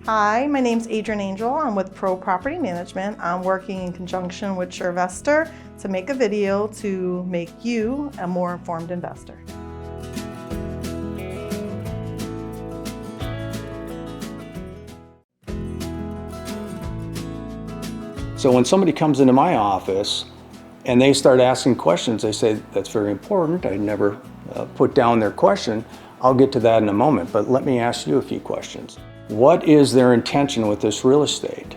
Hi, my name's Adrian Angel. I'm with Pro Property Management. I'm working in conjunction with SureVestor to make a video to make you a more informed investor. So when somebody comes into my office and they start asking questions, they say, that's very important. I never put down their question. I'll get to that in a moment, but let me ask you a few questions. What is their intention with this real estate?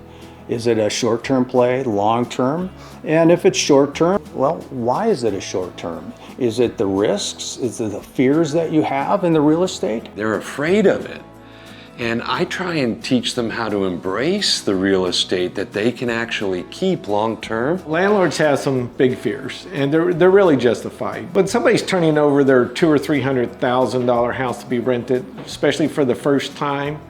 Is it a short-term play, long-term? And if it's short-term, well, why is it a short-term? Is it the risks? Is it the fears that you have in the real estate? They're afraid of it. And I try and teach them how to embrace the real estate that they can actually keep long-term. Landlords have some big fears, and they're really justified. But somebody's turning over their $200,000 or $300,000 house to be rented, especially for the first time.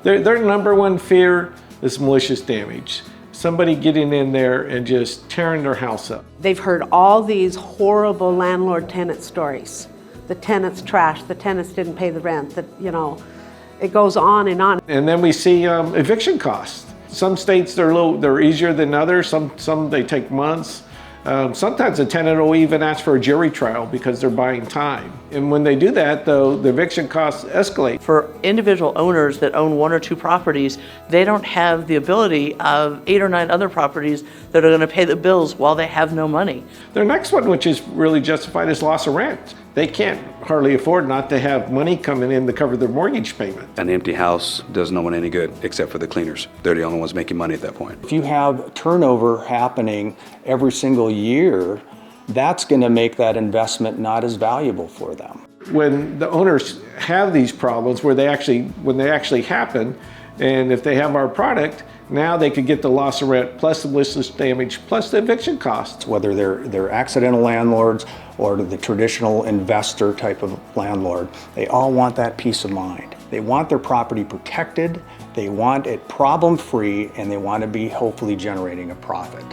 Their number one fear is malicious damage. Somebody getting in there and just tearing their house up. They've heard all these horrible landlord-tenant stories. The tenants trashed, the tenants didn't pay the rent, it goes on and on. And then we see eviction costs. Some states they're easier than others. Some they take months. Sometimes a tenant will even ask for a jury trial because they're buying time. And when they do that, though, the eviction costs escalate. For individual owners that own 1 or 2 properties, they don't have the ability of 8 or 9 other properties that are going to pay the bills while they have no money. The next one, which is really justified, is loss of rent. They can't hardly afford not to have money coming in to cover their mortgage payment. An empty house does no one any good except for the cleaners. They're the only ones making money at that point. If you have turnover happening every single year, that's going to make that investment not as valuable for them. When the owners have these problems when they actually happen, and if they have our product, now they could get the loss of rent plus the malicious damage plus the eviction costs. Whether they're accidental landlords or the traditional investor type of landlord, they all want that peace of mind. They want their property protected, they want it problem-free, and they want to be hopefully generating a profit.